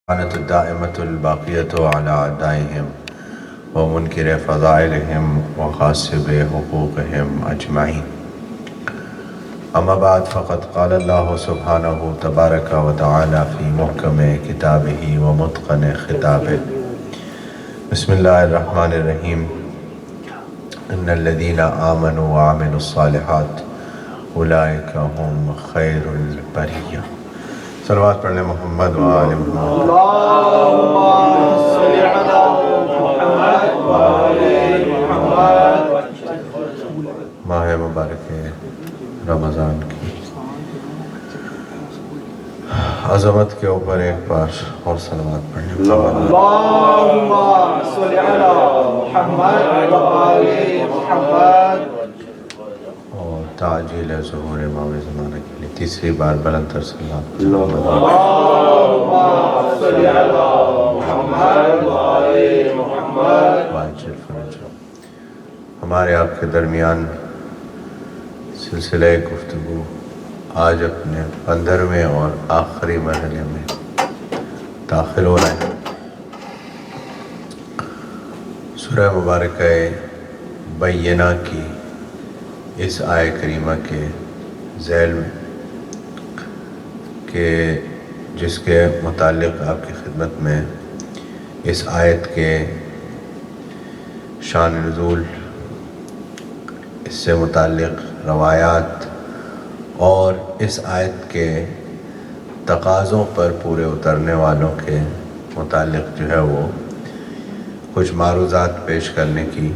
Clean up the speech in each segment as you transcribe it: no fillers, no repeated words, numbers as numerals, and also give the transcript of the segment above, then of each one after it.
اللعنة الدائمة الباقية على أعدائهم ومنكر فضائلهم وغاصب حقوقهم أجمعين. أما بعد فقد قال الله سبحانه تبارك وتعالى في محكم كتابه ومتقن خطابه. بسم الله الرحمن الرحيم. إن الذين آمنوا وعملوا الصالحات أولئك هم خير البرية. صلوات پڑھنے محمد و آل محمد. اللہم صلی علی محمد و آل محمد. ماہ مبارک رمضان کی عظمت کے اوپر ایک بار اور صلوات پڑھنے. اللہم صلی علی محمد و آل محمد. اور تعجیل ظہور امام زمانہ کے لیے تیسری بار بلند تر صلوات. اللہم صلی علی محمد و آل محمد. واجل فرج. ہمارے آپ کے درمیان سلسلہ گفتگو آج اپنے 15ویں اور آخری مرحلے میں داخل ہو رہا ہے. سورہ مبارکہ بینہ کی اس آیہ کریمہ کے ذیل میں کہ جس کے متعلق آپ کی خدمت میں اس آیت کے شان نزول، اس سے متعلق روایات اور اس آیت کے تقاضوں پر پورے اترنے والوں کے متعلق جو ہے وہ کچھ معروضات پیش کرنے کی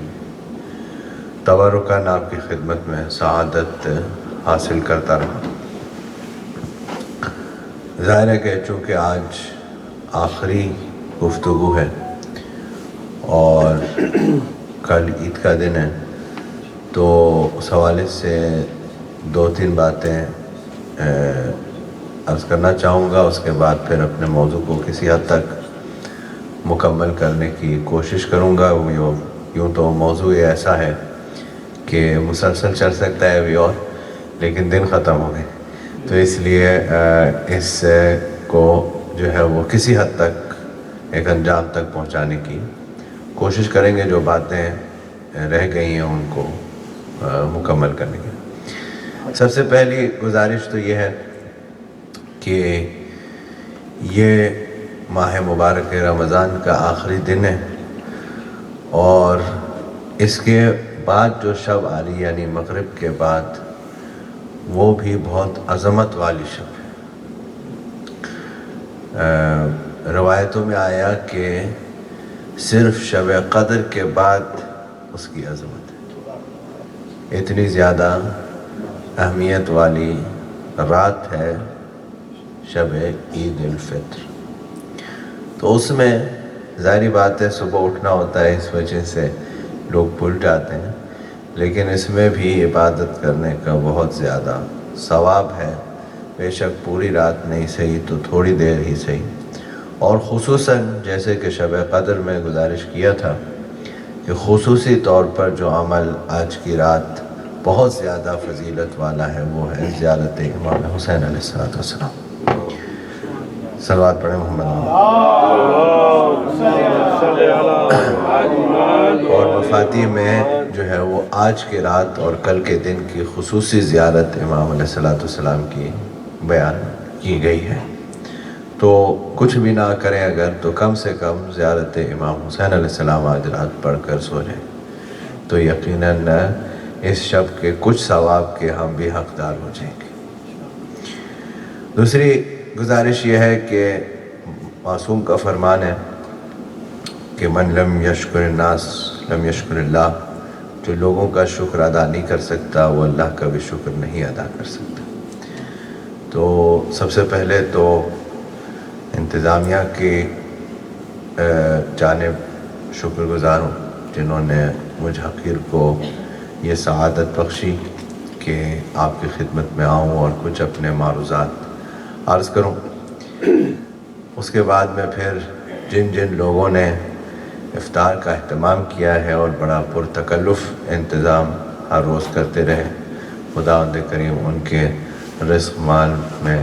تبرکاً آپ کی خدمت میں سعادت حاصل کرتا رہا. ظاہر ہے کہ چونکہ آج آخری گفتگو ہے اور کل عید کا دن ہے تو اس حوالے سے 2-3 باتیں عرض کرنا چاہوں گا. اس کے بعد پھر اپنے موضوع کو کسی حد تک مکمل کرنے کی کوشش کروں گا. یوں تو موضوع ایسا ہے کہ مسلسل چل سکتا ہے ابھی اور، لیکن دن ختم ہو گئے تو اس لیے اس کو جو ہے وہ کسی حد تک ایک انجام تک پہنچانے کی کوشش کریں گے. جو باتیں رہ گئی ہیں ان کو مکمل کرنے کی. سب سے پہلی گزارش تو یہ ہے کہ یہ ماہ مبارک رمضان کا آخری دن ہے اور اس کے بعد جو شب آ رہی یعنی مغرب کے بعد وہ بھی بہت عظمت والی شب ہے. روایتوں میں آیا کہ صرف شب قدر کے بعد اس کی عظمت ہے. اتنی زیادہ اہمیت والی رات ہے شب عید الفطر. تو اس میں ظاہری بات ہے صبح اٹھنا ہوتا ہے، اس وجہ سے لوگ بھول جاتے ہیں، لیکن اس میں بھی عبادت کرنے کا بہت زیادہ ثواب ہے. بے شک پوری رات نہیں صحیح تو تھوڑی دیر ہی صحیح. اور خصوصاً جیسے کہ شب قدر میں گزارش کیا تھا کہ خصوصی طور پر جو عمل آج کی رات بہت زیادہ فضیلت والا ہے وہ ہے زیارت امام حسین علیہ السلام. صلوات پڑھیں محمد. اور مفاتیح میں جو ہے وہ آج کی رات اور کل کے دن کی خصوصی زیارت امام علیہ السلام کی بیان کی گئی ہے. تو کچھ بھی نہ کریں اگر تو کم سے کم زیارت امام حسین علیہ السلام آج رات پڑھ کر سو جائیں تو یقیناً اس شب کے کچھ ثواب کے ہم بھی حقدار ہو جائیں گے. دوسری گزارش یہ ہے کہ معصوم کا فرمان ہے کہ من لم یشکر الناس لم یشکر اللہ. جو لوگوں کا شکر ادا نہیں کر سکتا وہ اللہ کا بھی شکر نہیں ادا کر سکتا. تو سب سے پہلے تو انتظامیہ کی جانب شکر گزار ہوں جنہوں نے مجھ حقیر کو یہ سعادت بخشی کہ آپ کی خدمت میں آؤں اور کچھ اپنے معروضات عرض کروں. اس کے بعد میں پھر جن جن لوگوں نے افطار کا اہتمام کیا ہے اور بڑا پرتکلف انتظام ہر روز کرتے رہے، خداوند کریم ان کے رزق مال میں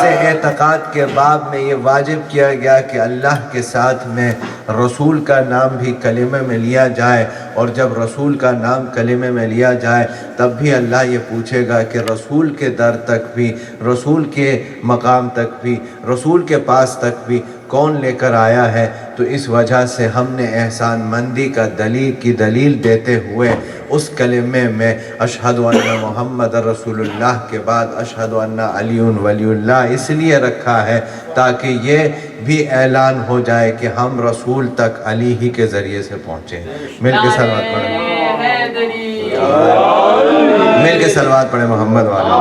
سے اعتقاد کے باب میں یہ واجب کیا گیا کہ اللہ کے ساتھ میں رسول کا نام بھی کلمے میں لیا جائے، اور جب رسول کا نام کلمے میں لیا جائے تب بھی اللہ یہ پوچھے گا کہ رسول کے در تک بھی، رسول کے مقام تک بھی، رسول کے پاس تک بھی کون لے کر آیا ہے۔ تو اس وجہ سے ہم نے احسان مندی کا دلیل دیتے ہوئے اس کلمے میں اشہد ان محمد رسول اللہ کے بعد اشہد ان علی ولی اللہ اس لیے رکھا ہے تاکہ یہ بھی اعلان ہو جائے کہ ہم رسول تک علی ہی کے ذریعے سے پہنچے ہیں۔ مل کے صلوات پڑھیں، مل کے صلوات پڑھیں محمد والا۔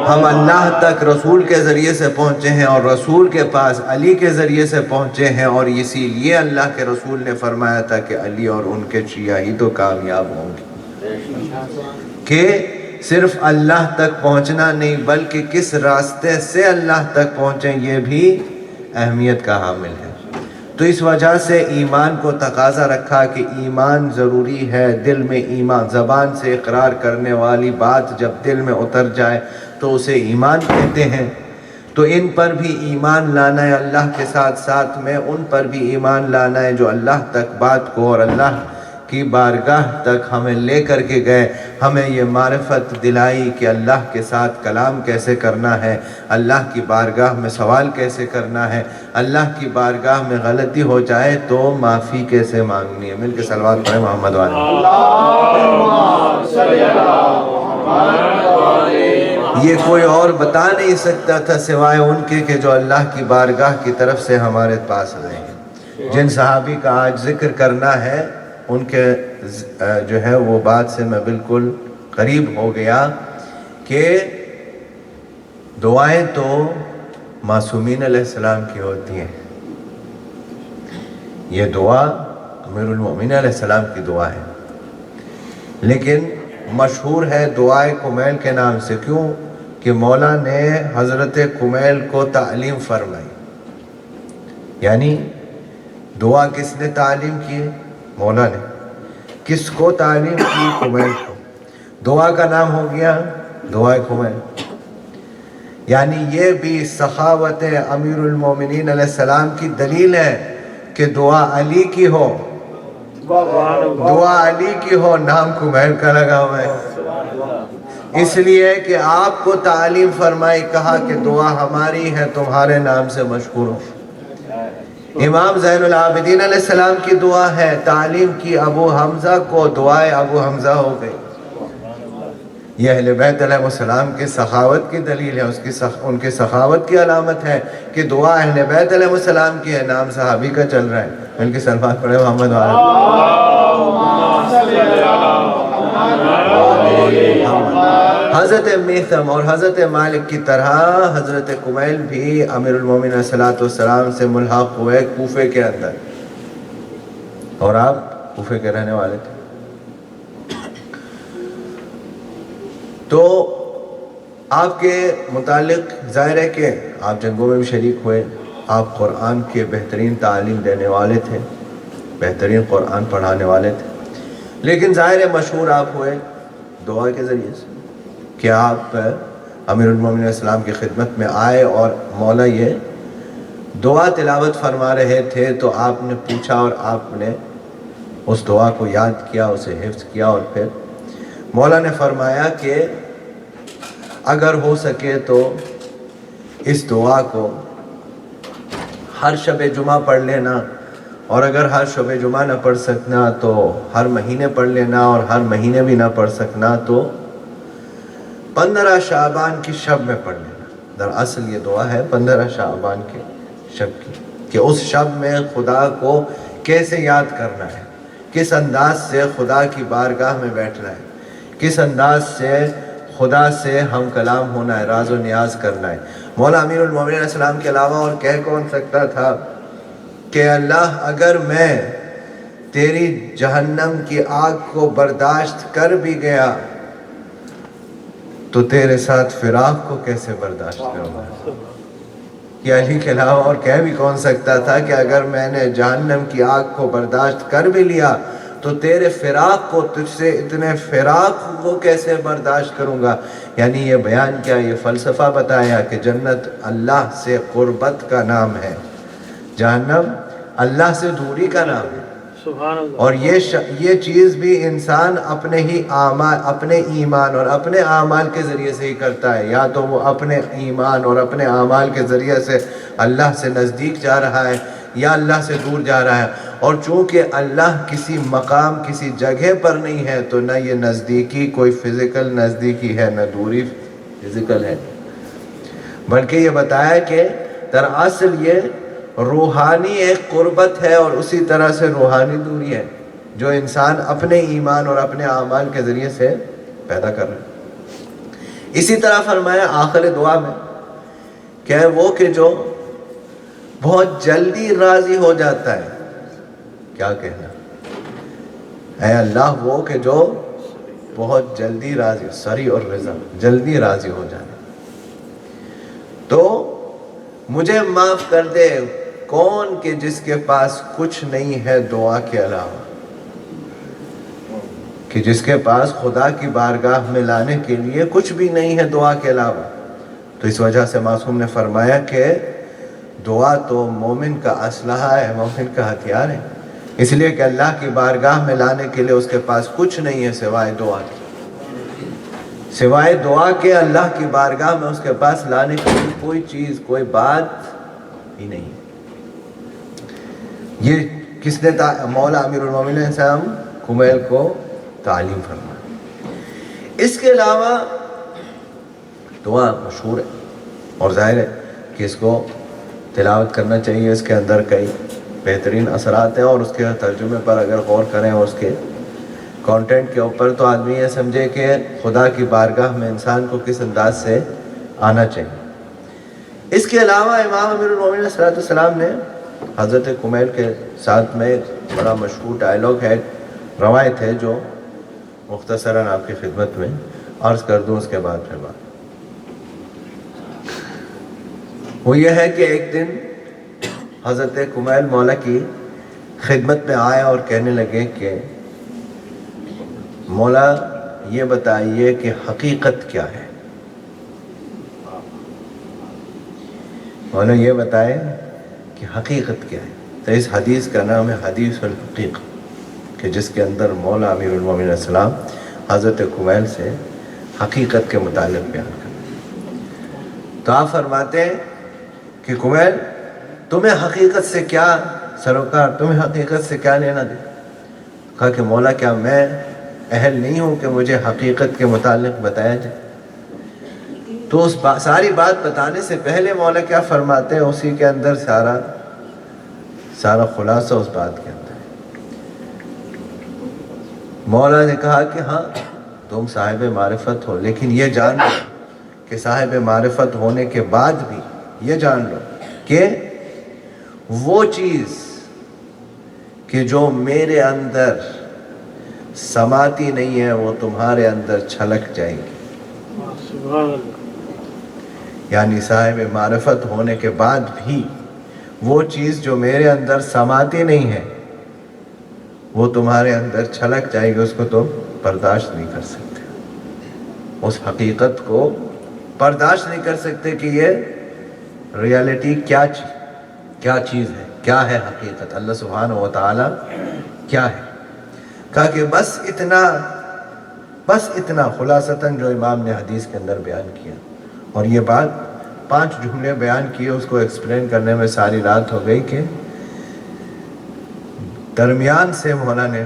ہم اللہ تک رسول کے ذریعے سے پہنچے ہیں اور رسول کے پاس علی کے ذریعے سے پہنچے ہیں، اور اسی لیے اللہ کے رسول نے فرمایا تھا کہ علی اور ان کے شیعہ ہی تو کامیاب ہوں گے۔ کہ صرف اللہ تک پہنچنا نہیں بلکہ کس راستے سے اللہ تک پہنچیں یہ بھی اہمیت کا حامل ہے۔ تو اس وجہ سے ایمان کو تقاضا رکھا کہ ایمان ضروری ہے، دل میں ایمان، زبان سے اقرار کرنے والی بات جب دل میں اتر جائے تو اسے ایمان کہتے ہیں۔ تو ان پر بھی ایمان لانا ہے، اللہ کے ساتھ ساتھ میں ان پر بھی ایمان لانا ہے جو اللہ تک بات کو اور اللہ کی بارگاہ تک ہمیں لے کر کے گئے، ہمیں یہ معرفت دلائی کہ اللہ کے ساتھ کلام کیسے کرنا ہے، اللہ کی بارگاہ میں سوال کیسے کرنا ہے، اللہ کی بارگاہ میں غلطی ہو جائے تو معافی کیسے مانگنی ہے۔ مل کے صلوات پڑھیں محمد والے۔ یہ کوئی اور بتا نہیں سکتا تھا سوائے ان کے کہ جو اللہ کی بارگاہ کی طرف سے ہمارے پاس آئے ہیں۔ جن صحابی کا آج ذکر کرنا ہے ان کے جو ہے وہ بات سے میں بالکل قریب ہو گیا کہ دعائیں تو معصومین علیہ السلام کی ہوتی ہیں۔ یہ دعا امیر المومنین علیہ السلام کی دعا ہے، لیکن مشہور ہے دعائے کمیل کے نام سے۔ کیوں؟ کہ مولا نے حضرت کمیل کو تعلیم فرمائی۔ یعنی دعا کس نے تعلیم کی؟ مولا نے۔ کس کو تعلیم کی؟ کمیل کو۔ دعا کا نام ہو گیا دعائے کمیل۔ یعنی یہ بھی سخاوت امیر المومنین علیہ السلام کی دلیل ہے کہ دعا علی کی ہو، دعا علی کی ہو، نام کمیل کا لگا ہوا ہے۔ اس لیے کہ آپ کو تعلیم فرمائی، کہا کہ دعا ہماری ہے، تمہارے نام سے مشہور ہو۔ امام زین العابدین علیہ السلام کی دعا ہے، تعلیم کی ابو حمزہ کو، دعائے ابو حمزہ ہو گئی۔ یہ اہل بیت علیہ السلام کی سخاوت کی دلیل ہے، ان کی سخاوت کی علامت ہے کہ دعا اہل بیت علیہ السلام کی ہے، نام صحابی کا چل رہا ہے۔ ان کی صلوات پڑھے محمد والا۔ حضرت میثم اور حضرت مالک کی طرح حضرت کمیل بھی امیر المومنین علیہ السلام سے ملحق ہوئے کوفے کے اندر، اور آپ کوفے کے رہنے والے تھے۔ تو آپ کے متعلق ظاہر ہے کہ آپ جنگوں میں بھی شریک ہوئے، آپ قرآن کے بہترین تعلیم دینے والے تھے، بہترین قرآن پڑھانے والے تھے، لیکن ظاہر مشہور آپ ہوئے دعا کے ذریعے سے کہ آپ امیر المومنین علیہ السلام کی خدمت میں آئے اور مولا یہ دعا تلاوت فرما رہے تھے، تو آپ نے پوچھا اور آپ نے اس دعا کو یاد کیا، اسے حفظ کیا، اور پھر مولا نے فرمایا کہ اگر ہو سکے تو اس دعا کو ہر شب جمعہ پڑھ لینا، اور اگر ہر شب جمعہ نہ پڑھ سکنا تو ہر مہینے پڑھ لینا، اور ہر مہینے بھی نہ پڑھ سکنا تو 15 شعبان کی شب میں پڑھ لینا۔ دراصل یہ دعا ہے 15 شعبان کے شب کی، کہ اس شب میں خدا کو کیسے یاد کرنا ہے، کس انداز سے خدا کی بارگاہ میں بیٹھنا ہے، کس انداز سے خدا سے ہم کلام ہونا ہے، راز و نیاز کرنا ہے۔ مولا امیر المومنین علیہ السلام کے علاوہ اور کہہ کون سکتا تھا کہ اللہ اگر میں تیری جہنم کی آگ کو برداشت کر بھی گیا تو تیرے ساتھ فراق کو کیسے برداشت کروں گا۔ یہ علی کے علاوہ اور کہہ بھی کون سکتا تھا کہ اگر میں نے جہنم کی آگ کو برداشت کر بھی لیا تو تیرے فراق کو، تجھ سے اتنے فراق کو کیسے برداشت کروں گا؟ یعنی یہ بیان کیا، یہ فلسفہ بتایا کہ جنت اللہ سے قربت کا نام ہے، جہنم اللہ سے دوری کا نام ہے۔ سبحان اللہ۔ اور یہ چیز بھی انسان اپنے ہی اعمال، اپنے ایمان اور اپنے اعمال کے ذریعے سے ہی کرتا ہے، یا تو وہ اپنے ایمان اور اپنے اعمال کے ذریعے سے اللہ سے نزدیک جا رہا ہے یا اللہ سے دور جا رہا ہے۔ اور چونکہ اللہ کسی مقام، کسی جگہ پر نہیں ہے، تو نہ یہ نزدیکی کوئی فزیکل نزدیکی ہے، نہ دوری فزیکل ہے، بلکہ یہ بتایا کہ دراصل یہ روحانی ایک قربت ہے، اور اسی طرح سے روحانی دوری ہے جو انسان اپنے ایمان اور اپنے اعمال کے ذریعے سے پیدا کر رہا ہے۔ اسی طرح فرمایا آخر دعا میں کہ وہ کہ جو بہت جلدی راضی ہو جاتا ہے، کیا کہنا، اے اللہ وہ کہ جو بہت جلدی راضی، سری اور رضا، جلدی راضی ہو جانا، تو مجھے معاف کر دے کون کہ جس کے پاس کچھ نہیں ہے دعا کے علاوہ، کہ جس کے پاس خدا کی بارگاہ میں لانے کے لیے کچھ بھی نہیں ہے دعا کے علاوہ۔ تو اس وجہ سے معصوم نے فرمایا کہ دعا تو مومن کا اسلحہ ہے، مومن کا ہتھیار ہے، اس لیے کہ اللہ کی بارگاہ میں لانے کے لیے اس کے پاس کچھ نہیں ہے سوائے دعا کی، سوائے دعا کے اللہ کی بارگاہ میں اس کے پاس لانے کے لیے کوئی چیز، کوئی بات ہی نہیں۔ یہ کس نے مولا امیر المومنین صاحب کمیل کو تعلیم فرمایا۔ اس کے علاوہ دعا مشہور ہے اور ظاہر ہے کہ اس کو تلاوت کرنا چاہیے، اس کے اندر کئی بہترین اثرات ہیں، اور اس کے ترجمے پر اگر غور کریں اور اس کے کانٹینٹ کے اوپر، تو آدمی یہ سمجھے کہ خدا کی بارگاہ میں انسان کو کس انداز سے آنا چاہیے۔ اس کے علاوہ امام امیر المومنین صلی اللہ علیہ وسلم نے حضرت کمیل کے ساتھ میں ایک بڑا مشہور ڈائلاگ ہے، روایت ہے، جو مختصراً آپ کی خدمت میں عرض کر دوں، اس کے بعد پھر بات۔ وہ یہ ہے کہ ایک دن حضرت کمیل مولا کی خدمت میں آئے اور کہنے لگے کہ مولا یہ بتائیے کہ حقیقت کیا ہے، مولا یہ بتائے کہ حقیقت کیا ہے۔ تو اس حدیث کا نام ہے حدیث الحقیقہ، کہ جس کے اندر مولا امیر المومنین السلام حضرت کمیل سے حقیقت کے متعلق بیان کرتے۔ تو آپ فرماتے ہیں کہ کمیل تمہیں حقیقت سے کیا، سروکار تمہیں حقیقت سے کیا لینا دے؟ کہا کہ مولا کیا میں اہل نہیں ہوں کہ مجھے حقیقت کے متعلق بتایا جائے؟ تو اس ساری بات بتانے سے پہلے مولا کیا فرماتے ہیں، اسی کے اندر سارا خلاصہ اس بات کے اندر ہے۔ مولا نے کہا کہ ہاں تم صاحب معرفت ہو، لیکن یہ جان لو کہ صاحب معرفت ہونے کے بعد بھی یہ جان لو کہ وہ چیز کہ جو میرے اندر سماتی نہیں ہے وہ تمہارے اندر چھلک جائے گی۔ سبحان اللہ۔ یعنی صاحب معرفت ہونے کے بعد بھی وہ چیز جو میرے اندر سماتی نہیں ہے وہ تمہارے اندر چھلک جائے گی، اس کو تم برداشت نہیں کر سکتے، اس حقیقت کو برداشت نہیں کر سکتے کہ یہ ریالٹی کیا چیز ہے، کیا ہے حقیقت، اللہ سبحانہ و تعالی کیا ہے۔ کہا کہ بس اتنا خلاصتاً جو امام نے حدیث کے اندر بیان کیا، اور یہ بات 5 جملے بیان کیے، اس کو ایکسپلین کرنے میں ساری رات ہو گئی، کہ درمیان سے مولا نے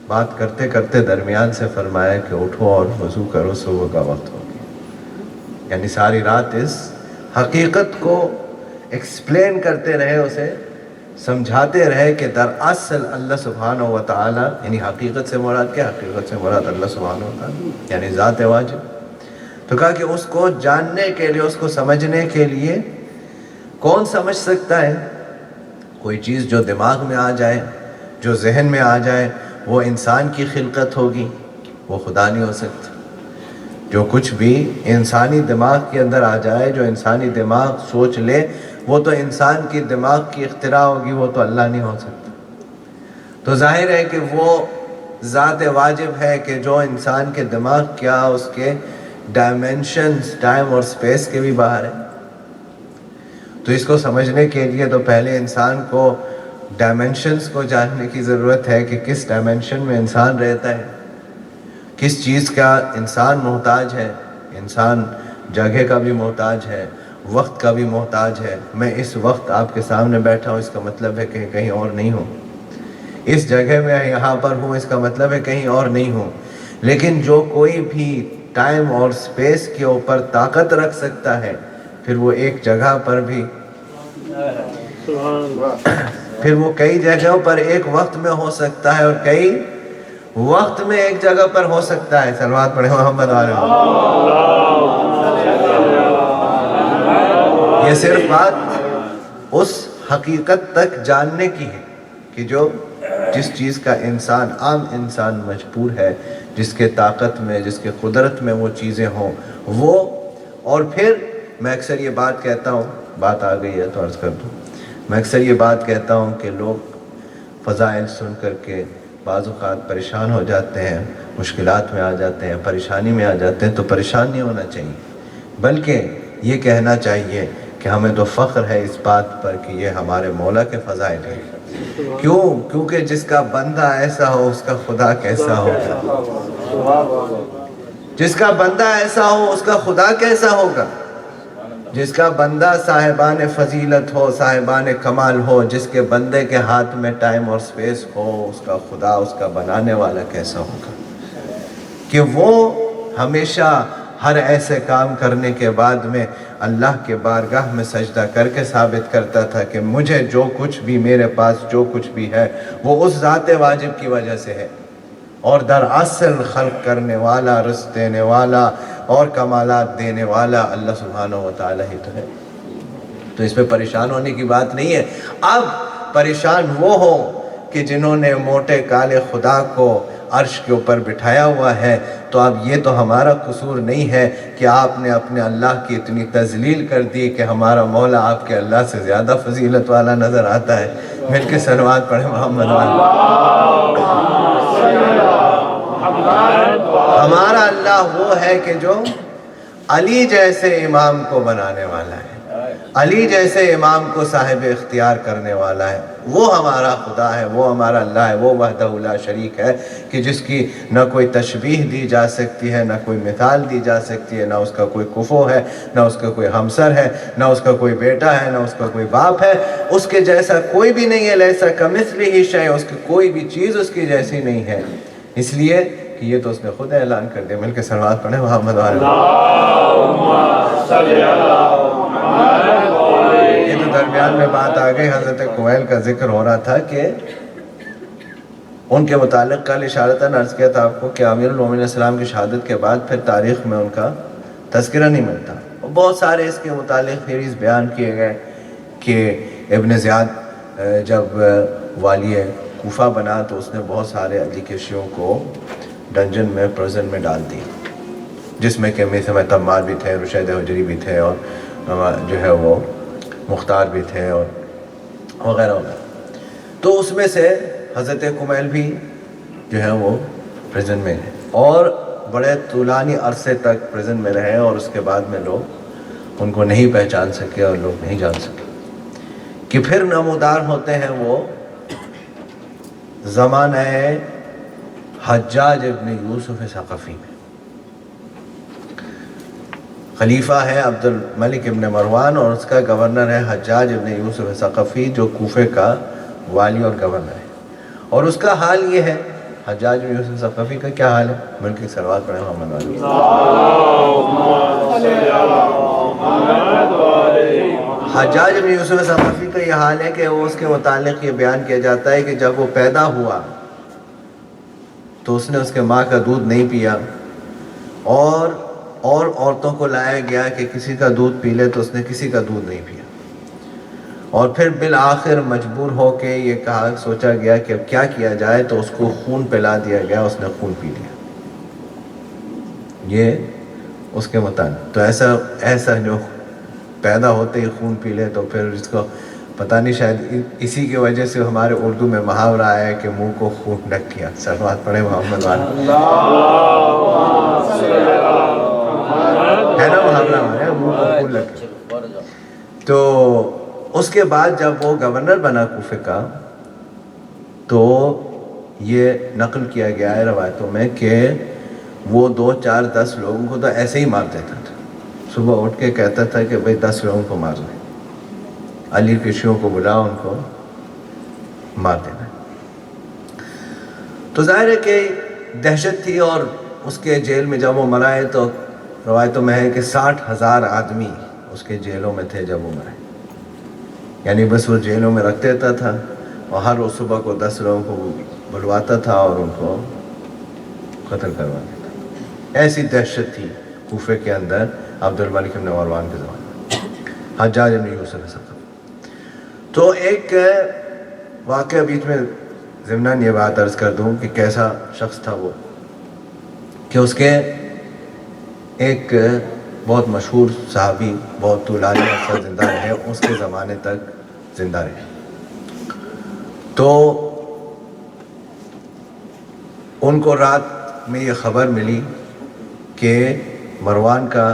بات کرتے کرتے درمیان سے فرمایا کہ اٹھو اور وضو کرو، صبح کا وقت ہو گیا۔ یعنی ساری رات اس حقیقت کو ایکسپلین کرتے رہے، اسے سمجھاتے رہے کہ دراصل اللہ سبحانہ و تعالی، یعنی حقیقت سے مراد کیا؟ حقیقت سے مراد اللہ سبحانہ و تعالی، یعنی ذات واجب۔ تو کہا کہ اس کو جاننے کے لیے، اس کو سمجھنے کے لیے کون سمجھ سکتا ہے؟ کوئی چیز جو دماغ میں آ جائے، جو ذہن میں آ جائے، وہ انسان کی خلقت ہوگی، وہ خدا نہیں ہو سکتا۔ جو کچھ بھی انسانی دماغ کے اندر آ جائے، جو انسانی دماغ سوچ لے، وہ تو انسان کی دماغ کی اختراع ہوگی، وہ تو اللہ نہیں ہو سکتا۔ تو ظاہر ہے کہ وہ ذات واجب ہے کہ جو انسان کے دماغ کیا اس کے ڈائمینشنز ٹائم اور سپیس کے بھی باہر ہے. تو اس کو سمجھنے کے لیے تو پہلے انسان کو ڈائمینشنز کو جاننے کی ضرورت ہے کہ کس ڈائمینشن میں انسان رہتا ہے، کس چیز کا انسان محتاج ہے. انسان جگہ کا بھی محتاج ہے، وقت کا بھی محتاج ہے. میں اس وقت آپ کے سامنے بیٹھا ہوں، اس کا مطلب ہے کہ کہیں اور نہیں ہوں. اس جگہ میں یہاں پر ہوں، اس کا مطلب ہے کہیں اور نہیں ہوں. لیکن جو کوئی بھی ٹائم اور سپیس کے اوپر طاقت رکھ سکتا ہے، پھر وہ ایک جگہ پر بھی، پھر وہ کئی جگہوں پر ایک وقت میں ہو سکتا ہے اور کئی وقت میں ایک جگہ پر ہو سکتا ہے. صلوات پڑھیں محمد والے. یہ صرف بات اس حقیقت تک جاننے کی ہے کہ جس چیز کا انسان، عام انسان مجبور ہے، جس کے طاقت میں، جس کے قدرت میں وہ چیزیں ہوں وہ. اور پھر میں اکثر یہ بات کہتا ہوں، بات آ گئی ہے تو عرض کر دوں، میں اکثر یہ بات کہتا ہوں کہ لوگ فضائل سن کر کے بعض اوقات پریشان ہو جاتے ہیں، مشکلات میں آ جاتے ہیں، پریشانی میں آ جاتے ہیں. تو پریشان نہیں ہونا چاہیے، بلکہ یہ کہنا چاہیے کہ ہمیں تو فخر ہے اس بات پر کہ یہ ہمارے مولا کے فضائل ہیں. کیونکہ جس کا بندہ ایسا ہو اس کا خدا کیسا ہوگا. جس کا بندہ ایسا ہو اس کا خدا کیسا ہوگا. جس کا بندہ صاحبان فضیلت ہو، صاحبان کمال ہو، جس کے بندے کے ہاتھ میں ٹائم اور سپیس ہو، اس کا خدا، اس کا بنانے والا کیسا ہوگا. کہ وہ ہمیشہ ہر ایسے کام کرنے کے بعد میں اللہ کے بارگاہ میں سجدہ کر کے ثابت کرتا تھا کہ مجھے جو کچھ بھی، میرے پاس جو کچھ بھی ہے وہ اس ذات واجب کی وجہ سے ہے. اور در اصل خلق کرنے والا، رزق دینے والا اور کمالات دینے والا اللہ سبحانہ و تعالیٰ ہی تو ہے. تو اس پہ پریشان ہونے کی بات نہیں ہے. اب پریشان وہ ہو کہ جنہوں نے موٹے کالے خدا کو عرش کے اوپر بٹھایا ہوا ہے. تو اب یہ تو ہمارا قصور نہیں ہے کہ آپ نے اپنے اللہ کی اتنی تذلیل کر دی کہ ہمارا مولا آپ کے اللہ سے زیادہ فضیلت والا نظر آتا ہے. مل کے صلوات پڑھیں محمد والے. ہمارا اللہ وہ ہے کہ جو علی جیسے امام کو بنانے والا ہے، علی جیسے امام کو صاحب اختیار کرنے والا ہے. وہ ہمارا خدا ہے، وہ ہمارا اللہ ہے، وہ وحدہ لا شریک ہے کہ جس کی نہ کوئی تشبیہ دی جا سکتی ہے، نہ کوئی مثال دی جا سکتی ہے، نہ اس کا کوئی کفو ہے، نہ اس کا کوئی ہمسر ہے، نہ اس کا کوئی بیٹا ہے، نہ اس کا کوئی باپ ہے. اس کے جیسا کوئی بھی نہیں ہے. لیسا کمثلہ شیء، اس کی کوئی بھی چیز اس کی جیسی نہیں ہے. اس لیے کہ یہ تو اس نے خود اعلان کر دیا. مل کے صلوات پڑھیں محمد والے. یہ تو درمیان میں بات آ گئی، حضرت کمیل کا ذکر ہو رہا تھا کہ ان کے متعلق کل اشارتاً عرض کیا تھا آپ کو کہ امیر المومنین السلام کی شہادت کے بعد پھر تاریخ میں ان کا تذکرہ نہیں ملتا. بہت سارے اس کے متعلق تھیوریز بیان کیے گئے کہ ابن زیاد جب والی کوفہ بنا تو اس نے بہت سارے علی کے شیعوں کو ڈنجن میں، پرزن میں ڈال دی، جس میں کہ میثم تمار بھی تھے، رشید حجری بھی تھے، اور جو ہے وہ مختار بھی تھے، اور وغیرہ وغیرہ. تو اس میں سے حضرت کمیل بھی جو ہے وہ پرزن میں رہے اور بڑے طولانی عرصے تک پرزن میں رہے. اور اس کے بعد میں لوگ ان کو نہیں پہچان سکے اور لوگ نہیں جان سکے. کہ پھر نمودار ہوتے ہیں وہ زمانہ حجاج ابن یوسف ثقفی میں. خلیفہ ہے عبد الملک ابن مروان اور اس کا گورنر ہے حجاج ابن یوسف ثقفی، جو کوفے کا والی اور گورنر ہے. اور اس کا حال یہ ہے، حجاج ابن یوسف ثقفی کا کیا حال ہے؟ مل کے صلوات پڑھیں محمد والی. حجاج ابن یوسف ثقفی کا یہ حال ہے کہ وہ اس کے متعلق یہ بیان کیا جاتا ہے کہ جب وہ پیدا ہوا تو اس نے اس کے ماں کا دودھ نہیں پیا، اور عورتوں کو لایا گیا کہ کسی کا دودھ پی لے تو اس نے کسی کا دودھ نہیں پیا. اور پھر بالآخر مجبور ہو کے یہ سوچا گیا کہ اب کیا کیا جائے، تو اس کو خون پلا دیا گیا، اس نے خون پی لیا. یہ اس کے مطابق تو ایسا جو پیدا ہوتے ہی خون پی لے تو پھر اس کو پتہ نہیں شاید اسی کی وجہ سے ہمارے اردو میں محاورہ آیا ہے کہ منہ کو خون ڈھک کیا. صلوات پڑھے محمد والے. ہے نا محاورہ ہمارے منہ کو خون ڈھک کیا. تو اس کے بعد جب وہ گورنر بنا کوفے کا تو یہ نقل کیا گیا ہے روایتوں میں کہ وہ 2 4 10 لوگوں کو تو ایسے ہی مار دیتا تھا. صبح اٹھ کے کہتا تھا کہ بھائی 10 لوگوں کو مار دیں, علی کے شیعوں کو بلاؤ, ان کو مار دینا. تو ظاہر ہے کہ دہشت تھی. اور اس کے جیل میں جب وہ مرا ہے تو روایتوں میں ہے کہ 60,000 آدمی اس کے جیلوں میں تھے جب وہ مرے. یعنی بس وہ جیلوں میں رکھ دیتا تھا اور ہر روز صبح کو 10 لوگوں کو بلواتا تھا اور ان کو قتل کروا دیتا. ایسی دہشت تھی کوفے کے اندر عبد الملک بن مروان کے زمانے میں. حجاج بن یوسف ثقفی. تو ایک واقعہ بیچ میں ضمناً یہ بات عرض کر دوں کہ کیسا شخص تھا وہ, کہ اس کے ایک بہت مشہور صحابی بہت طولانی عرصہ زندہ رہے, اس کے زمانے تک زندہ رہے. تو ان کو رات میں یہ خبر ملی کہ مروان کا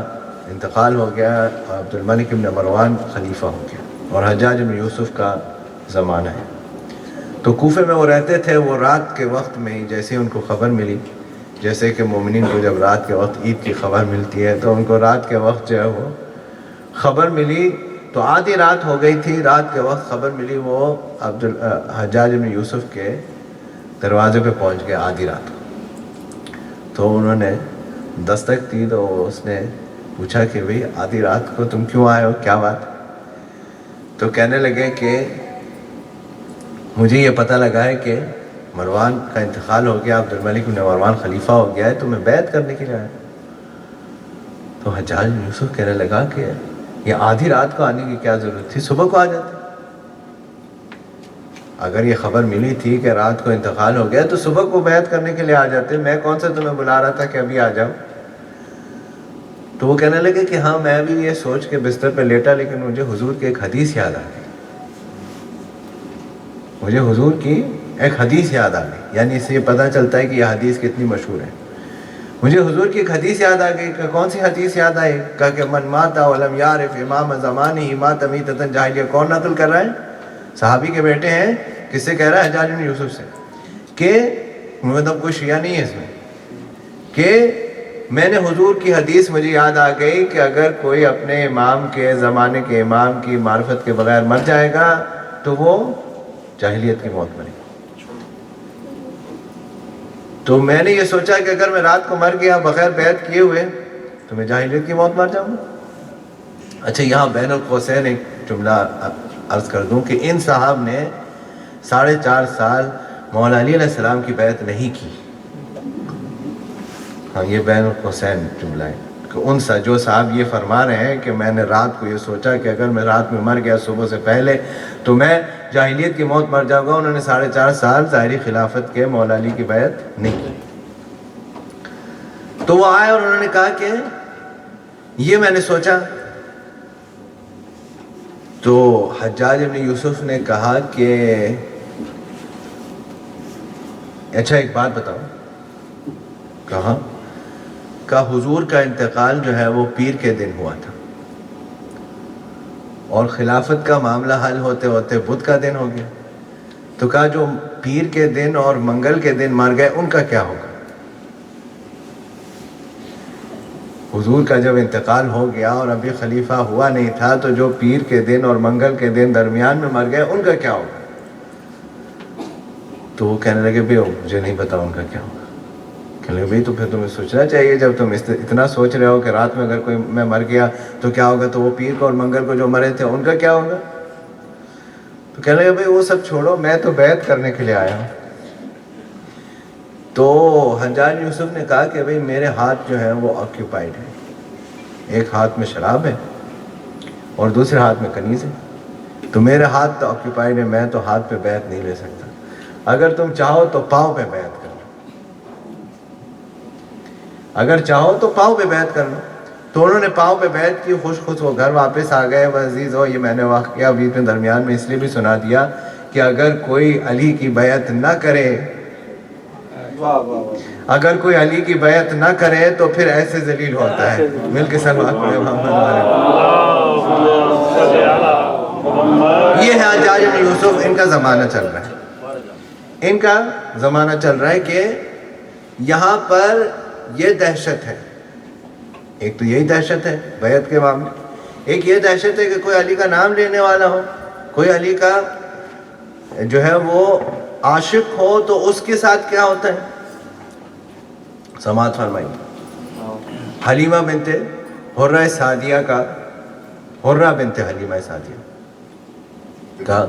انتقال ہو گیا, عبد الملک بن مروان خلیفہ ہو گیا اور حجاج بن یوسف کا زمانہ ہے. تو کوفے میں وہ رہتے تھے. وہ رات کے وقت میں ہی جیسے ان کو خبر ملی, جیسے کہ مومنین کو جب رات کے وقت عید کی خبر ملتی ہے, تو ان کو رات کے وقت جو ہے وہ خبر ملی. تو آدھی رات ہو گئی تھی, رات کے وقت خبر ملی, وہ حجاج بن یوسف کے دروازے پہ پہنچ گئے آدھی رات. تو انہوں نے دستک دی تو اس نے پوچھا کہ بھئی آدھی رات کو تم کیوں آئے ہو, کیا بات؟ تو کہنے لگے کہ مجھے یہ پتہ لگا ہے کہ مروان کا انتقال ہو گیا, عبد الملک بن مروان خلیفہ ہو گیا ہے, تو میں بیعت کرنے کے لیے آیا. تو حجاج بن یوسف کہنے لگا کہ یہ آدھی رات کو آنے کی کیا ضرورت تھی, صبح کو آ جاتے. اگر یہ خبر ملی تھی کہ رات کو انتقال ہو گیا تو صبح کو بیعت کرنے کے لیے آ جاتے, میں کون سا تمہیں بلا رہا تھا کہ ابھی آ جاؤ. تو وہ کہنے لگے کہ ہاں میں بھی یہ سوچ کے بستر پہ لیٹا, لیکن مجھے حضور کی ایک حدیث یاد آ گئی. مجھے حضور کی ایک حدیث یاد آ گئی. یعنی اس سے یہ پتہ چلتا ہے کہ یہ حدیث کتنی مشہور ہے. مجھے حضور کی ایک حدیث یاد آ گئی. کہ کون سی حدیث یاد آئی؟ کہا کہ من مات ولم یعرف امام زمانہ مات میتۃ جاہلیہ. کون نقل کر رہا ہے؟ صحابی کے بیٹے ہیں. کس سے کہہ رہا ہے؟ حجاج بن یوسف سے. کہ مطلب کوئی شیعہ نہیں ہے اس میں, کہ میں نے حضور کی حدیث مجھے یاد آ گئی کہ اگر کوئی اپنے امام کے زمانے کے امام کی معرفت کے بغیر مر جائے گا تو وہ جاہلیت کی موت مرے. تو میں نے یہ سوچا کہ اگر میں رات کو مر گیا بغیر بیعت کیے ہوئے تو میں جاہلیت کی موت مر جاؤں گا. اچھا, یہاں بین القوسین ایک جملہ عرض کر دوں کہ ان صاحب نے 4.5 سال مولا علی علیہ السلام کی بیعت نہیں کی. ہاں, یہ بین القوسین جملہ ہے کہ ان جو صاحب یہ فرما رہے ہیں کہ میں نے رات کو یہ سوچا کہ اگر میں رات میں مر گیا صبح سے پہلے تو میں جاہلیت کی موت مر جاؤں گا, انہوں نے 4.5 سال ظاہری خلافت کے مولا علی کی بیعت نہیں کی. تو وہ آئے اور انہوں نے کہا کہ یہ میں نے سوچا. تو حجاج بن یوسف نے کہا کہ اچھا ایک بات بتاؤ. کہا حضور کا انتقال جو ہے وہ پیر کے دن ہوا تھا اور خلافت کا معاملہ حل ہوتے ہوتے بدھ کا دن ہو گیا. تو کہا جو پیر کے دن اور منگل کے دن مر گئے ان کا کیا ہوگا؟ حضور کا جب انتقال ہو گیا اور ابھی خلیفہ ہوا نہیں تھا تو جو پیر کے دن اور منگل کے دن درمیان میں مر گئے ان کا کیا ہوگا؟ تو وہ کہنے لگے بھائی مجھے نہیں پتا ان کا کیا ہوگا. کہنے لگے بھائی تو پھر تمہیں سوچنا چاہیے, جب تم اتنا سوچ رہے ہو کہ رات میں اگر کوئی میں مر گیا تو کیا ہوگا, تو وہ پیر کو اور منگل کو جو مرے تھے ان کا کیا ہوگا؟ تو کہنے لگے بھائی وہ سب چھوڑو, میں تو بیعت کرنے کے لیے آیا ہوں. تو حجاج یوسف نے کہا کہ بھائی میرے ہاتھ جو ہیں وہ آکیوپائڈ ہیں, ایک ہاتھ میں شراب ہے اور دوسرے ہاتھ میں کنیز ہے. تو میرے ہاتھ تو آکیوپائڈ ہے, میں تو ہاتھ پہ بیعت نہیں لے سکتا. اگر تم چاہو تو پاؤں پہ بیعت کر لو, اگر چاہو تو پاؤں پہ بیعت کر لو. تو انہوں نے پاؤں پہ بیٹھ کی، خوش خوش وہ گھر واپس آ گئے۔ وہ عزیز ہو، یہ میں نے واقعہ بیچ میں درمیان میں اس لیے بھی سنا دیا کہ اگر کوئی علی کی بیعت نہ کرے، اگر کوئی علی کی بیعت نہ کرے تو پھر ایسے ذلیل ہوتا ہے۔ مل کے سلوات پڑھیں محمد والے۔ یہ ہے حجاج بن یوسف، ان کا زمانہ چل رہا ہے، ان کا زمانہ چل رہا ہے کہ یہاں پر یہ دہشت ہے۔ ایک تو یہی دہشت ہے بیعت کے معاملے، ایک یہ دہشت ہے کہ کوئی علی کا نام لینے والا ہو، کوئی علی کا جو ہے وہ عاشق ہو تو اس کے ساتھ کیا ہوتا ہے۔ سماعت فرمائیے، حلیمہ بنت حرہ سعدیہ کا، حرہ بنت حلیمہ سعدیہ کا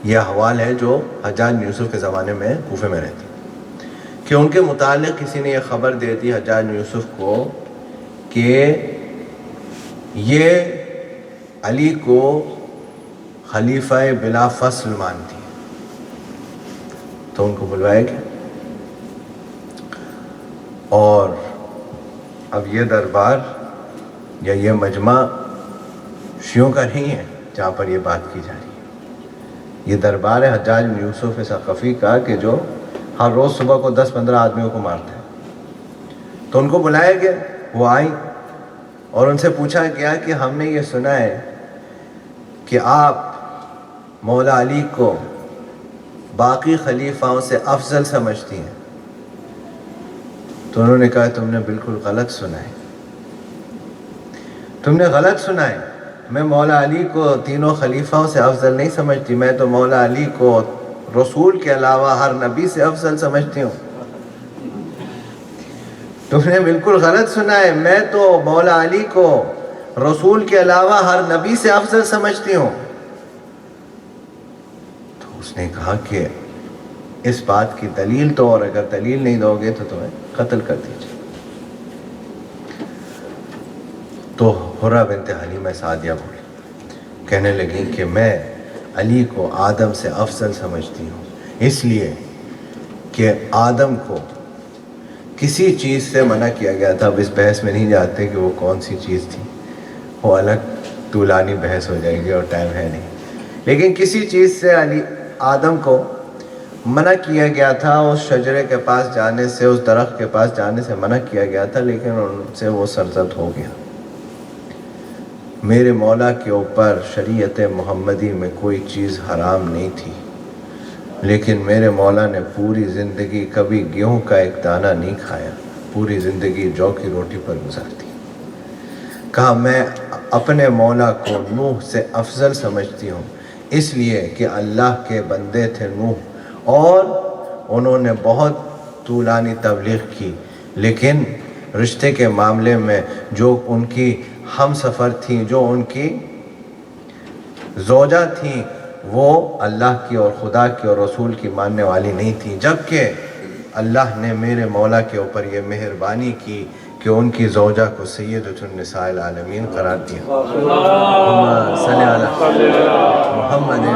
یہ احوال ہے جو حجاج بن یوسف کے زمانے میں کوفے میں رہتی، کہ ان کے متعلق کسی نے یہ خبر دے دی حجاج بن یوسف کو کہ یہ علی کو خلیفہ بلا فصل مانتی ہے، تو ان کو بلوایا گیا۔ اور اب یہ دربار یا یہ مجمع شیعوں کا نہیں ہے جہاں پر یہ بات کی جا رہی ہے، یہ دربار ہے حجاج بن یوسف ثقفی کا، کہ جو ہر روز صبح کو 10-15 آدمیوں کو مارتا ہے۔ تو ان کو بلایا گیا، وہ آئیں اور ان سے پوچھا گیا کہ ہم نے یہ سنا ہے کہ آپ مولا علی کو باقی خلیفاؤں سے افضل سمجھتی ہیں۔ تو انہوں نے کہا تم نے بالکل غلط سنا ہے، تم نے غلط سنا ہے، میں مولا علی کو تینوں خلیفاؤں سے افضل نہیں سمجھتی، میں تو مولا علی کو رسول کے علاوہ ہر نبی سے افضل سمجھتی ہوں۔ تم نے بالکل غلط سنا ہے، میں تو مولا علی کو رسول کے علاوہ ہر نبی سے افضل سمجھتی ہوں۔ تو اس نے کہا کہ اس بات کی دلیل تو، اور اگر دلیل نہیں دو گے تو تمہیں قتل کر دیجیے۔ تو حرہ بنت حلیمہ سعدیہ بولی، کہنے لگی کہ میں علی کو آدم سے افضل سمجھتی ہوں، اس لیے کہ آدم کو کسی چیز سے منع کیا گیا تھا۔ اب اس بحث میں نہیں جاتے کہ وہ کون سی چیز تھی، وہ الگ طولانی بحث ہو جائے گی اور ٹائم ہے نہیں، لیکن کسی چیز سے آدم کو منع کیا گیا تھا، اس شجرے کے پاس جانے سے، اس درخت کے پاس جانے سے منع کیا گیا تھا، لیکن ان سے وہ سرزد ہو گیا۔ میرے مولا کے اوپر شریعت محمدی میں کوئی چیز حرام نہیں تھی، لیکن میرے مولا نے پوری زندگی کبھی گیہوں کا ایک دانہ نہیں کھایا، پوری زندگی جو کی روٹی پر گزارتی۔ کہا میں اپنے مولا کو نوح سے افضل سمجھتی ہوں، اس لیے کہ اللہ کے بندے تھے نوح، اور انہوں نے بہت طولانی تبلیغ کی، لیکن رشتے کے معاملے میں جو ان کی ہم سفر تھیں، جو ان کی زوجہ تھیں، وہ اللہ کی اور خدا کی اور رسول کی ماننے والی نہیں تھیں، جبکہ اللہ نے میرے مولا کے اوپر یہ مہربانی کی کہ ان کی زوجہ کو سیدۃ النساء العالمین قرار دیا۔ اللہم صلی علی محمد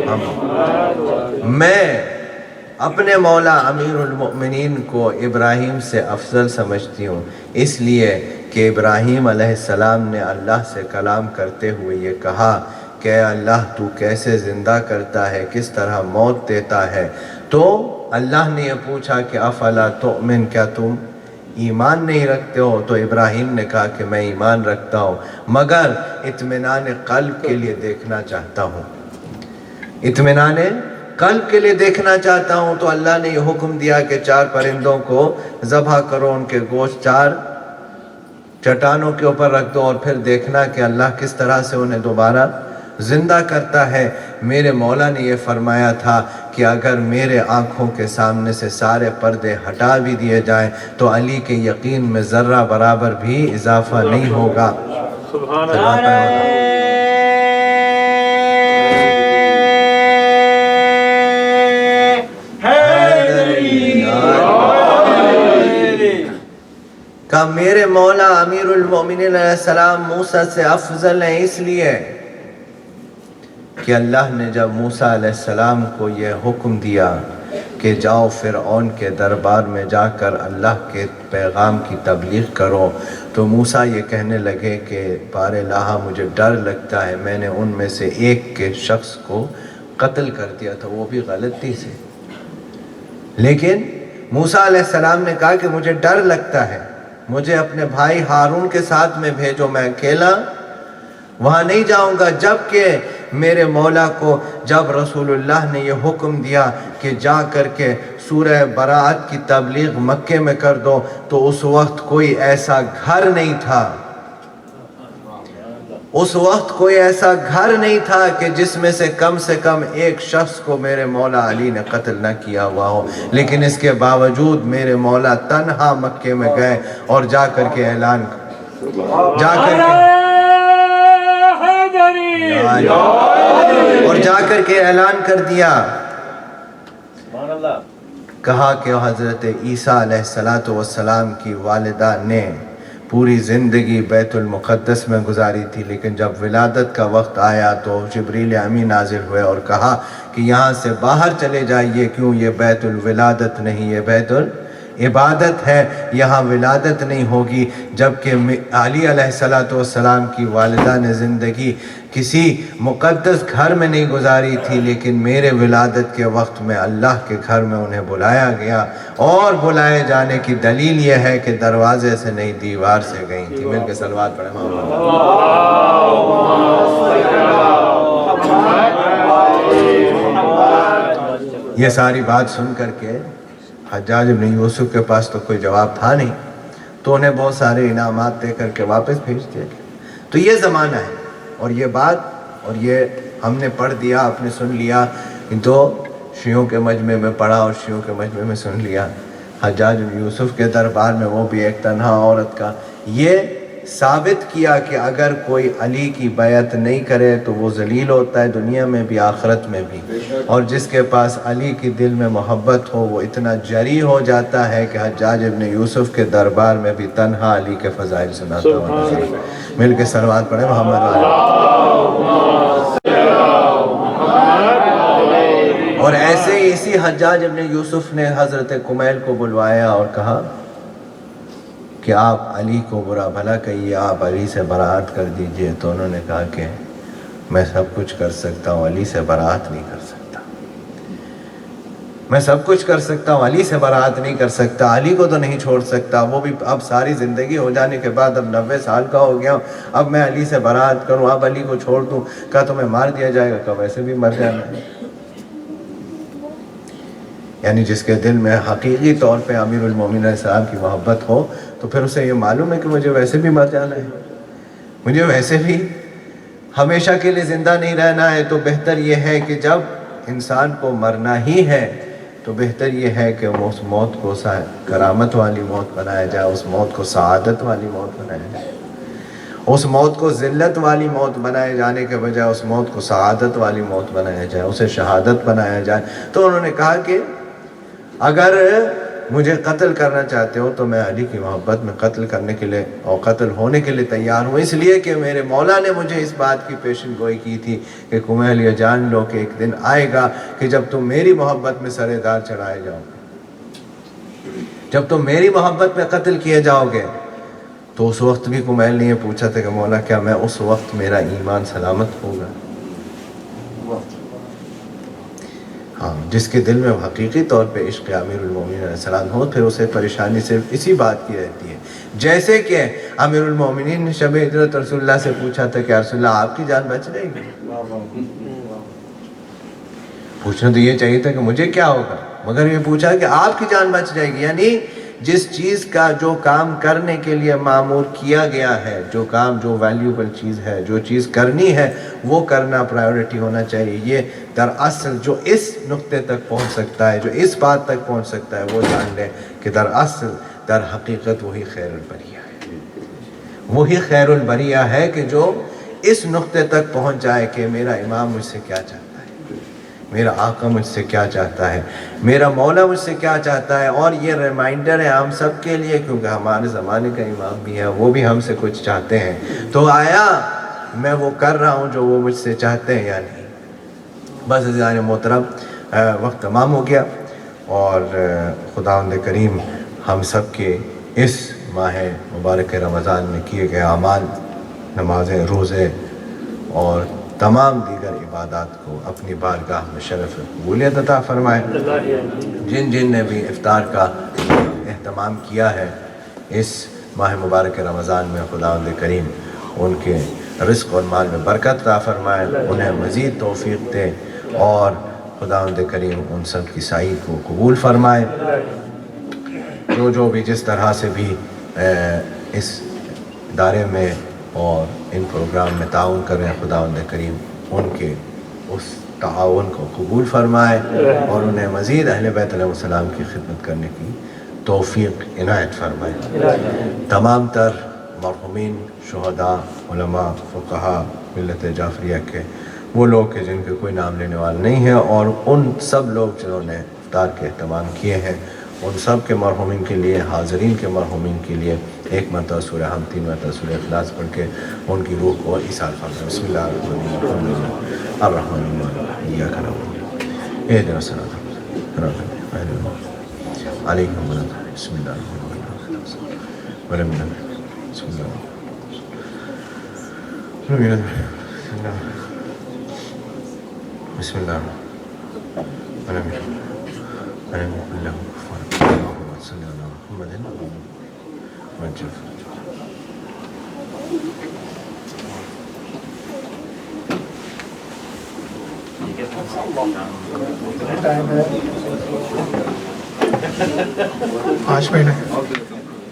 محمد۔ میں اپنے مولا امیر المؤمنین کو ابراہیم سے افضل سمجھتی ہوں، اس لیے کہ ابراہیم علیہ السلام نے اللہ سے کلام کرتے ہوئے یہ کہا کہ اے اللہ تو کیسے زندہ کرتا ہے، کس طرح موت دیتا ہے۔ تو اللہ نے یہ پوچھا کہ افلا تؤمن، کیا تم ایمان نہیں رکھتے ہو؟ تو ابراہیم نے کہا کہ میں ایمان رکھتا ہوں، مگر اطمینان قلب کے لیے دیکھنا چاہتا ہوں، اطمینان قلب کے لیے دیکھنا چاہتا ہوں۔ تو اللہ نے یہ حکم دیا کہ 4 پرندوں کو ذبح کرو، ان کے گوشت 4 چٹانوں کے اوپر رکھ دو، اور پھر دیکھنا کہ اللہ کس طرح سے انہیں دوبارہ زندہ کرتا ہے۔ میرے مولا نے یہ فرمایا تھا کہ اگر میرے آنکھوں کے سامنے سے سارے پردے ہٹا بھی دیے جائیں تو علی کے یقین میں ذرہ برابر بھی اضافہ نہیں ہوگا۔ سبحان اللہ۔ کہ میرے مولا امیر المؤمنین علیہ السلام موسیٰ سے افضل ہیں، اس لیے کہ اللہ نے جب موسیٰ علیہ السلام کو یہ حکم دیا کہ جاؤ فرعون کے دربار میں جا کر اللہ کے پیغام کی تبلیغ کرو، تو موسیٰ یہ کہنے لگے کہ بار الہ مجھے ڈر لگتا ہے، میں نے ان میں سے ایک کے شخص کو قتل کر دیا تھا، وہ بھی غلطی سے، لیکن موسیٰ علیہ السلام نے کہا کہ مجھے ڈر لگتا ہے، مجھے اپنے بھائی ہارون کے ساتھ میں بھیجو، میں اکیلا وہاں نہیں جاؤں گا، جبکہ میرے مولا کو جب رسول اللہ نے یہ حکم دیا کہ جا کر کے سورہ براءت کی تبلیغ مکے میں کر دو، تو اس وقت کوئی ایسا گھر نہیں تھا، اس وقت کوئی ایسا گھر نہیں تھا کہ جس میں سے کم ایک شخص کو میرے مولا علی نے قتل نہ کیا ہوا ہو، لیکن اس کے باوجود میرے مولا تنہا مکے میں گئے اور جا کر کے اعلان اعلان کر دیا، کہا کہ حضرت عیسیٰ علیہ السلام کی والدہ نے پوری زندگی بیت المقدس میں گزاری تھی، لیکن جب ولادت کا وقت آیا تو جبریل امین نازل ہوئے اور کہا کہ یہاں سے باہر چلے جائیے، کیوں یہ بیت الولادت نہیں، یہ بیت العبادت ہے، یہاں ولادت نہیں ہوگی، جبکہ علی علیہ السلام کی والدہ نے زندگی کسی مقدس گھر میں نہیں گزاری تھی، لیکن میرے ولادت کے وقت میں اللہ کے گھر میں انہیں بلایا گیا، اور بلائے جانے کی دلیل یہ ہے کہ دروازے سے نہیں دیوار سے گئی تھی۔ مل کے صلوات پڑھیں یہ ساری بات سن کر کے حجاج بن یوسف کے پاس تو کوئی جواب تھا نہیں، تو انہیں بہت سارے انعامات دے کر کے واپس بھیج دیا گیا۔ تو یہ زمانہ ہے، اور یہ بات اور یہ ہم نے پڑھ دیا، آپ نے سن لیا، تو شیعوں کے مجمع میں پڑھا اور شیعوں کے مجمع میں سن لیا، حجاج بن یوسف کے دربار میں وہ بھی ایک تنہا عورت کا، یہ ثابت کیا کہ اگر کوئی علی کی بیعت نہیں کرے تو وہ ذلیل ہوتا ہے، دنیا میں بھی آخرت میں بھی، اور جس کے پاس علی کی دل میں محبت ہو وہ اتنا جری ہو جاتا ہے کہ حجاج ابن یوسف کے دربار میں بھی تنہا علی کے فضائل سناتا ہوا نظر۔ مل کے صلوات پڑھیں محمد اور ایسے ہی اسی حجاج ابن یوسف نے حضرت کمیل کو بلوایا اور کہا کہ آپ علی کو برا بھلا کہیے، آپ علی سے براءت کر دیجئے، تو انہوں نے کہا کہ میں سب کچھ کر سکتا ہوں، علی سے براءت نہیں کر سکتا، میں سب کچھ کر سکتا ہوں، علی سے براءت نہیں کر سکتا، علی کو تو نہیں چھوڑ سکتا، وہ بھی اب ساری زندگی ہو جانے کے بعد اب 90 سال کا ہو گیا ہوں، اب میں علی سے براءت کروں، اب علی کو چھوڑ دوں، کہا تمہیں مار دیا جائے گا، کہا ویسے بھی مر جانا ہے۔ یعنی جس کے دل میں حقیقی طور پہ امیر المومنین علیہ السلام کی محبت ہو تو پھر اسے یہ معلوم ہے کہ مجھے ویسے بھی مر جانا ہے، مجھے ویسے بھی ہمیشہ کے لیے زندہ نہیں رہنا ہے، تو بہتر یہ ہے کہ جب انسان کو مرنا ہی ہے تو بہتر یہ ہے کہ اس موت کو کرامت والی موت بنایا جائے، اس موت کو سعادت والی موت بنایا جائے، اس موت کو ذلت والی موت بنائے جانے کے بجائے اس موت کو سعادت والی موت بنایا جائے، اسے شہادت بنایا جائے۔ تو انہوں نے کہا کہ اگر مجھے قتل کرنا چاہتے ہو تو میں علی کی محبت میں قتل کرنے کے لیے اور قتل ہونے کے لیے تیار ہوں، اس لیے کہ میرے مولا نے مجھے اس بات کی پیشن گوئی کی تھی کہ کمیل یہ جان لو کہ ایک دن آئے گا کہ جب تم میری محبت میں سر دار چڑھائے جاؤ گے، جب تم میری محبت میں قتل کیے جاؤ گے۔ تو اس وقت بھی کمیل نے یہ پوچھا تھا کہ مولا کیا میں اس وقت میرا ایمان سلامت ہوگا؟ ہاں، جس کے دل میں حقیقی طور پہ عشق امیر المومنین علیہ السلام ہو پھر اسے پریشانی صرف اسی بات کی رہتی ہے، جیسے کہ امیر المومنین نے شب ہجرت رسول اللہ سے پوچھا تھا کہ رسول اللہ آپ کی جان بچ جائے گی؟ پوچھنا تو یہ چاہیے تھا کہ مجھے کیا ہوگا، مگر یہ پوچھا کہ آپ کی جان بچ جائے گی، یعنی جس چیز کا جو کام کرنے کے لیے معمور کیا گیا ہے، جو کام جو ویلیوبل چیز ہے، جو چیز کرنی ہے وہ کرنا پرائیورٹی ہونا چاہیے۔ یہ دراصل جو اس نقطے تک پہنچ سکتا ہے، جو اس بات تک پہنچ سکتا ہے، وہ جان لے کہ دراصل در حقیقت وہی خیر البریہ ہے، وہی خیر البریہ ہے کہ جو اس نقطے تک پہنچ جائے کہ میرا امام مجھ سے کیا چاہتا ہے، میرا آقا مجھ سے کیا چاہتا ہے، میرا مولا مجھ سے کیا چاہتا ہے۔ اور یہ ریمائنڈر ہے ہم سب کے لیے، کیونکہ ہمارے زمانے کا امام بھی ہے، وہ بھی ہم سے کچھ چاہتے ہیں، تو آیا میں وہ کر رہا ہوں جو وہ مجھ سے چاہتے ہیں یا نہیں۔ بس عزیزان محترم، وقت تمام ہو گیا، اور خداوند کریم ہم سب کے اس ماہ مبارک رمضان میں کیے گئے اعمال، نمازیں، روزے اور تمام دیگر عبادات کو اپنی بارگاہ میں شرف قبولیت عطا فرمائے۔ جن جن نے بھی افطار کا اہتمام کیا ہے اس ماہ مبارک رمضان میں، خداوند کریم ان کے رزق اور مال میں برکت عطا فرمائے، انہیں مزید توفیق دے اور خداوند کریم ان سب کی سعی کو قبول فرمائے۔ جو بھی جس طرح سے بھی اس ادارے میں اور ان پروگرام میں تعاون کر رہے ہیں، خداوند کریم ان کے اس تعاون کو قبول فرمائے اور انہیں مزید اہل بیت علیہ السلام کی خدمت کرنے کی توفیق عنایت فرمائے۔ تمام تر مرحومین، شہداء، علماء، فقہاء ملت جعفریہ کے وہ لوگ کہ جن کے کوئی نام لینے والا نہیں ہے، اور ان سب لوگ جنہوں نے افطار کے اہتمام کیے ہیں، ان سب کے مرحومین کے لیے، حاضرین کے مرحومین کے لیے ایک مرتبہ سورہ حمد، 3 مرتبہ سورہ اخلاص پڑھ کے ان کی روح کو ایثار فرمائیں۔ بسم اللہ الرحمن الرحیم، ایاک نعبد اہدنا الصراط المستقیم علیکم ورحمۃ۔ بسم اللہ الرحمن الرحیم، بسم اللہ بسم اللہ پانچ منٹ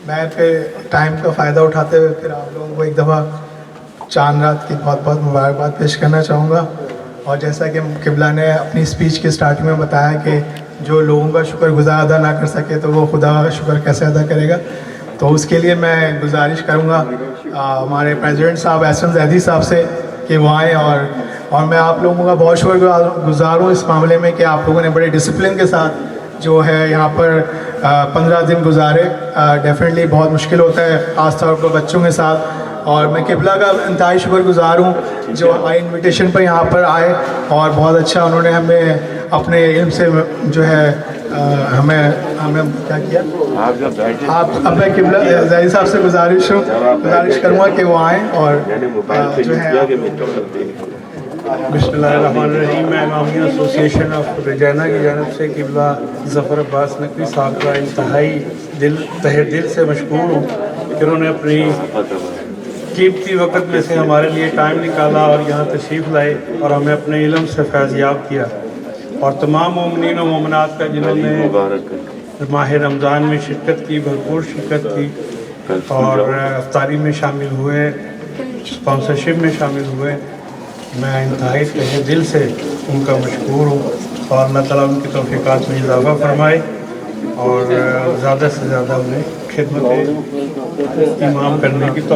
میں پھر ٹائم کا فائدہ اٹھاتے ہوئے پھر آپ لوگوں کو ایک دفعہ چاند رات کی بہت بہت مبارکباد پیش کرنا چاہوں گا۔ اور جیسا کہ قبلہ نے اپنی اسپیچ کے اسٹارٹنگ میں بتایا کہ جو لوگوں کا شکر گزار ادا نہ کر سکے تو وہ خدا کا شکر کیسے ادا کرے گا، تو اس کے لیے میں گزارش کروں گا ہمارے پریزیڈنٹ صاحب احسن زیدی صاحب سے کہ وہ آئیں، اور میں آپ لوگوں کا بہت شکر گزار ہوں اس معاملے میں کہ آپ لوگوں نے بڑے ڈسپلن کے ساتھ جو ہے یہاں پر 15 دن گزارے۔ ڈیفینیٹلی بہت مشکل ہوتا ہے خاص طور پر بچوں کے ساتھ، اور میں قبلہ کا انتہائی شکر گزار ہوں جو ہماری انویٹیشن پر یہاں پر آئے، اور بہت اچھا انہوں نے ہمیں اپنے علم سے جو ہے ہمیں کیا کیا۔ آپ اب میں قبلہ زیدی صاحب سے گزارش کروں گا کہ وہ آئیں اور جو ہے بسم اللہ الرحمن الرحیم۔ میں امامیہ ایسوسیشن آف رجانہ کی جانب سے قبلہ ظفر عباس نقوی صاحب کا انتہائی تہہ دل سے مشکور ہوں کہ انہوں نے اپنی قیمتی وقت میں سے ہمارے لیے ٹائم نکالا اور یہاں تشریف لائے اور ہمیں اپنے علم سے فیضیاب کیا، اور تمام مومنین و مومنات کا جنہوں نے ماہ رمضان میں شرکت کی، بھرپور شرکت کی اور افطاری میں شامل ہوئے، اسپانسرشپ میں شامل ہوئے، میں انتہائی تہہ دل سے ان کا مشکور ہوں، اور اللہ تعالیٰ ان کی توفیقات میں اضافہ فرمائے اور زیادہ سے زیادہ انہیں خدمت امام کرنے کی توفیق